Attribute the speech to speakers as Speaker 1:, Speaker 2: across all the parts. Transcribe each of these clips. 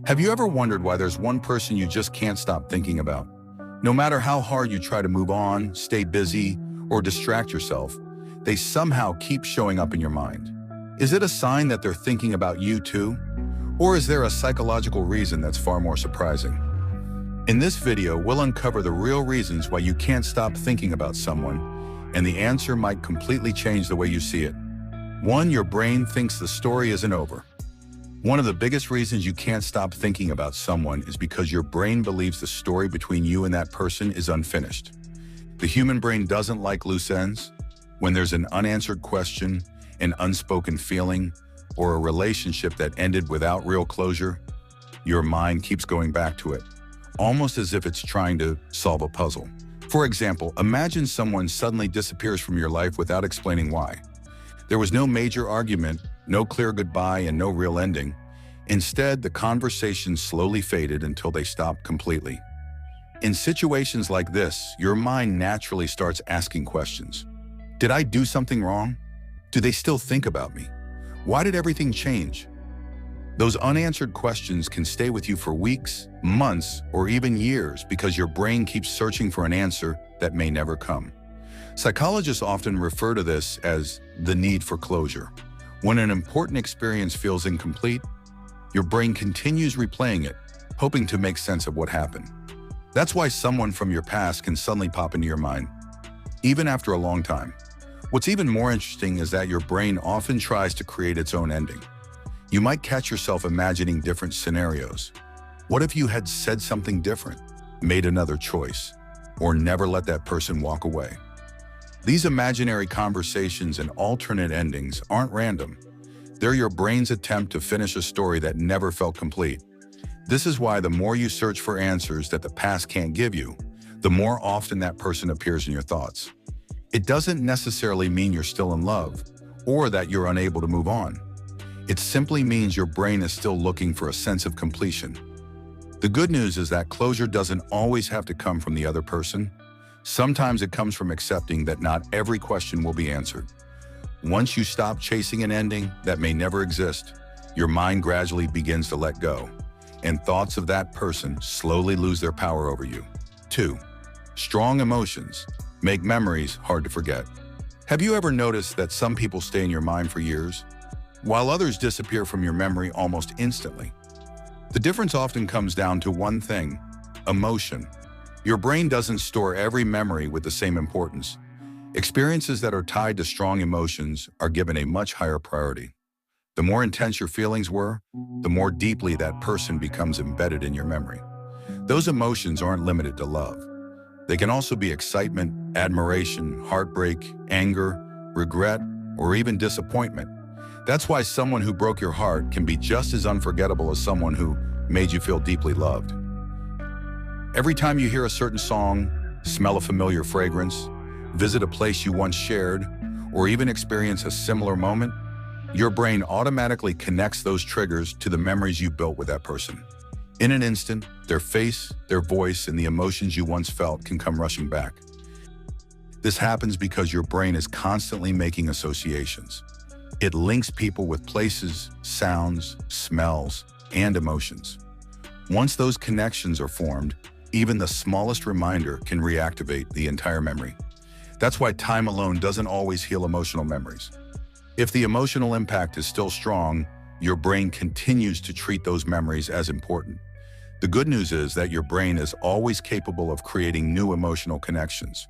Speaker 1: Have you ever wondered why there's one person you just can't stop thinking about? No matter how hard you try to move on, stay busy, or distract yourself, they somehow keep showing up in your mind. Is it a sign that they're thinking about you too? Or is there a psychological reason that's far more surprising? In this video, we'll uncover the real reasons why you can't stop thinking about someone, and the answer might completely change the way you see it. 1. Your brain thinks the story isn't over. One of the biggest reasons you can't stop thinking about someone is because your brain believes the story between you and that person is unfinished. The human brain doesn't like loose ends. When there's an unanswered question, an unspoken feeling, or a relationship that ended without real closure, your mind keeps going back to it, almost as if it's trying to solve a puzzle. For example, imagine someone suddenly disappears from your life without explaining why. There was no major argument, no clear goodbye, and no real ending. Instead, the conversation slowly faded until they stopped completely. In situations like this, your mind naturally starts asking questions. Did I do something wrong? Do they still think about me? Why did everything change? Those unanswered questions can stay with you for weeks, months, or even years because your brain keeps searching for an answer that may never come. Psychologists often refer to this as the need for closure. When an important experience feels incomplete, your brain continues replaying it, hoping to make sense of what happened. That's why someone from your past can suddenly pop into your mind, even after a long time. What's even more interesting is that your brain often tries to create its own ending. You might catch yourself imagining different scenarios. What if you had said something different, made another choice, or never let that person walk away? These imaginary conversations and alternate endings aren't random. They're your brain's attempt to finish a story that never felt complete. This is why the more you search for answers that the past can't give you, the more often that person appears in your thoughts. It doesn't necessarily mean you're still in love or that you're unable to move on. It simply means your brain is still looking for a sense of completion. The good news is that closure doesn't always have to come from the other person. Sometimes it comes from accepting that not every question will be answered. Once you stop chasing an ending that may never exist, your mind gradually begins to let go, and thoughts of that person slowly lose their power over you. 2. Strong emotions make memories hard to forget. Have you ever noticed that some people stay in your mind for years, while others disappear from your memory almost instantly? The difference often comes down to one thing: emotion. Your brain doesn't store every memory with the same importance. Experiences that are tied to strong emotions are given a much higher priority. The more intense your feelings were, the more deeply that person becomes embedded in your memory. Those emotions aren't limited to love. They can also be excitement, admiration, heartbreak, anger, regret, or even disappointment. That's why someone who broke your heart can be just as unforgettable as someone who made you feel deeply loved. Every time you hear a certain song, smell a familiar fragrance, visit a place you once shared, or even experience a similar moment, your brain automatically connects those triggers to the memories you built with that person. In an instant, their face, their voice, and the emotions you once felt can come rushing back. This happens because your brain is constantly making associations. It links people with places, sounds, smells, and emotions. Once those connections are formed, even the smallest reminder can reactivate the entire memory. That's why time alone doesn't always heal emotional memories. If the emotional impact is still strong, your brain continues to treat those memories as important. The good news is that your brain is always capable of creating new emotional connections.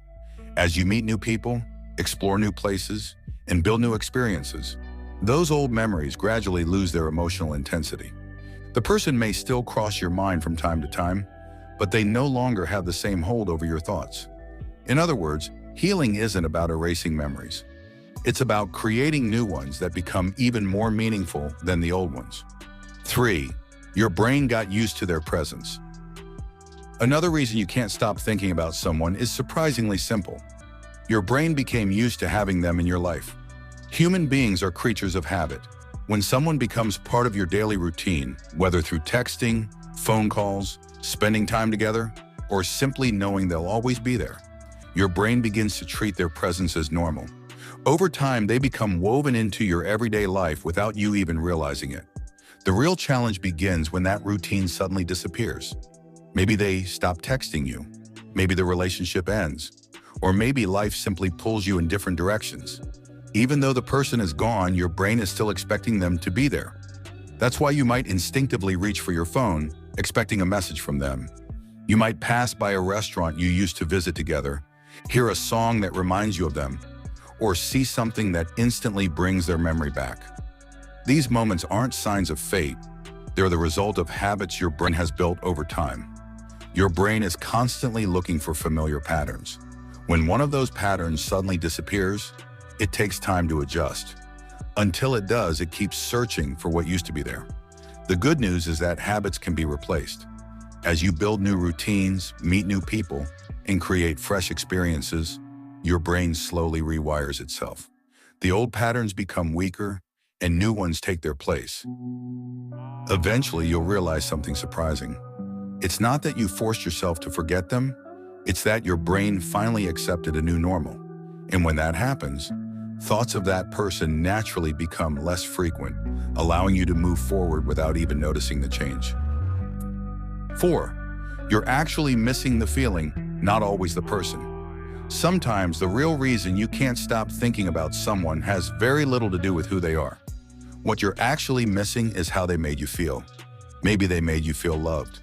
Speaker 1: As you meet new people, explore new places, and build new experiences, those old memories gradually lose their emotional intensity. The person may still cross your mind from time to time, but they no longer have the same hold over your thoughts. In other words, healing isn't about erasing memories. It's about creating new ones that become even more meaningful than the old ones. 3. Your brain got used to their presence. Another reason you can't stop thinking about someone is surprisingly simple. Your brain became used to having them in your life. Human beings are creatures of habit. When someone becomes part of your daily routine, whether through texting, phone calls, spending time together, or simply knowing they'll always be there, your brain begins to treat their presence as normal. Over time, they become woven into your everyday life without you even realizing it. The real challenge begins when that routine suddenly disappears. Maybe they stop texting you, maybe the relationship ends, or maybe life simply pulls you in different directions. Even though the person is gone, your brain is still expecting them to be there. That's why you might instinctively reach for your phone, expecting a message from them. You might pass by a restaurant you used to visit together, hear a song that reminds you of them, or see something that instantly brings their memory back. These moments aren't signs of fate. They're the result of habits your brain has built over time. Your brain is constantly looking for familiar patterns. When one of those patterns suddenly disappears, it takes time to adjust. Until it does, it keeps searching for what used to be there. The good news is that habits can be replaced. As you build new routines, meet new people, and create fresh experiences, your brain slowly rewires itself. The old patterns become weaker, and new ones take their place. Eventually, you'll realize something surprising. It's not that you forced yourself to forget them, it's that your brain finally accepted a new normal. And when that happens, thoughts of that person naturally become less frequent, allowing you to move forward without even noticing the change. 4. You're actually missing the feeling, not always the person. Sometimes the real reason you can't stop thinking about someone has very little to do with who they are. What you're actually missing is how they made you feel. Maybe they made you feel loved.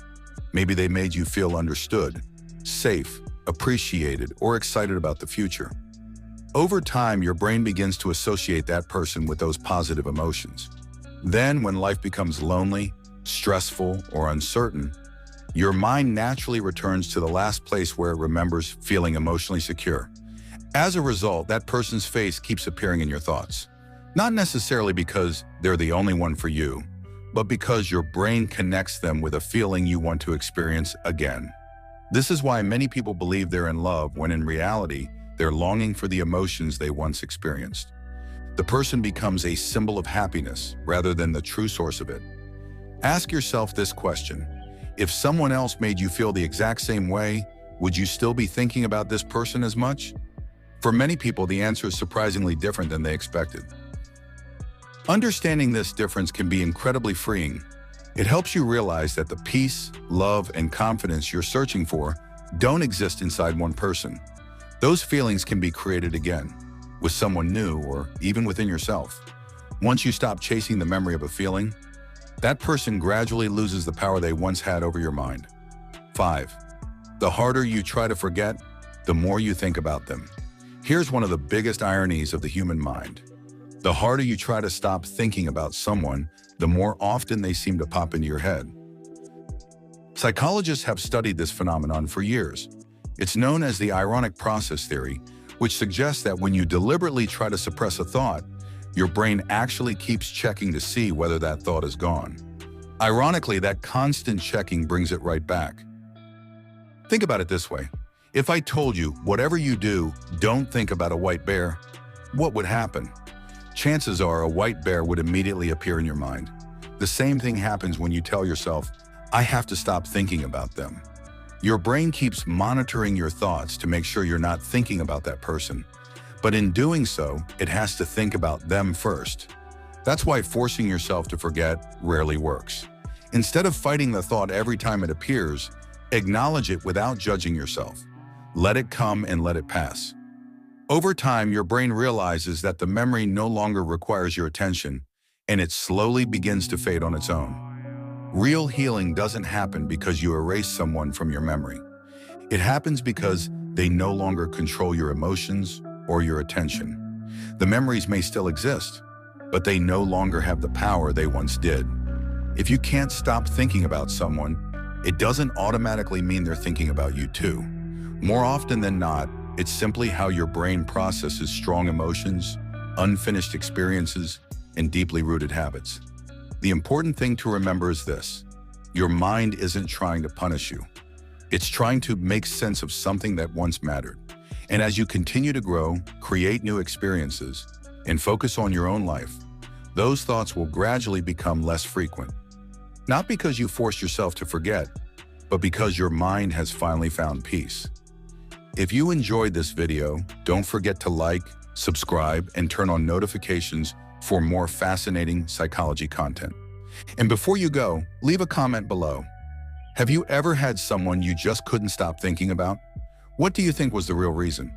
Speaker 1: Maybe they made you feel understood, safe, appreciated, or excited about the future. Over time, your brain begins to associate that person with those positive emotions. Then, when life becomes lonely, stressful, or uncertain, your mind naturally returns to the last place where it remembers feeling emotionally secure. As a result, that person's face keeps appearing in your thoughts. Not necessarily because they're the only one for you, but because your brain connects them with a feeling you want to experience again. This is why many people believe they're in love when in reality, they're longing for the emotions they once experienced. The person becomes a symbol of happiness rather than the true source of it. Ask yourself this question: if someone else made you feel the exact same way, would you still be thinking about this person as much? For many people, the answer is surprisingly different than they expected. Understanding this difference can be incredibly freeing. It helps you realize that the peace, love, and confidence you're searching for don't exist inside one person. Those feelings can be created again, with someone new or even within yourself. Once you stop chasing the memory of a feeling, that person gradually loses the power they once had over your mind. 5. The harder you try to forget, the more you think about them. Here's one of the biggest ironies of the human mind. The harder you try to stop thinking about someone, the more often they seem to pop into your head. Psychologists have studied this phenomenon for years. It's known as the ironic process theory, which suggests that when you deliberately try to suppress a thought, your brain actually keeps checking to see whether that thought is gone. Ironically, that constant checking brings it right back. Think about it this way. If I told you, whatever you do, don't think about a white bear, what would happen? Chances are a white bear would immediately appear in your mind. The same thing happens when you tell yourself, I have to stop thinking about them. Your brain keeps monitoring your thoughts to make sure you're not thinking about that person. But in doing so, it has to think about them first. That's why forcing yourself to forget rarely works. Instead of fighting the thought every time it appears, acknowledge it without judging yourself. Let it come and let it pass. Over time, your brain realizes that the memory no longer requires your attention, and it slowly begins to fade on its own. Real healing doesn't happen because you erase someone from your memory. It happens because they no longer control your emotions or your attention. The memories may still exist, but they no longer have the power they once did. If you can't stop thinking about someone, it doesn't automatically mean they're thinking about you too. More often than not, it's simply how your brain processes strong emotions, unfinished experiences, and deeply rooted habits. The important thing to remember is this: your mind isn't trying to punish you. It's trying to make sense of something that once mattered. And as you continue to grow, create new experiences, and focus on your own life, those thoughts will gradually become less frequent. Not because you forced yourself to forget, but because your mind has finally found peace. If you enjoyed this video, don't forget to like, subscribe, and turn on notifications for more fascinating psychology content. And before you go, leave a comment below. Have you ever had someone you just couldn't stop thinking about? What do you think was the real reason?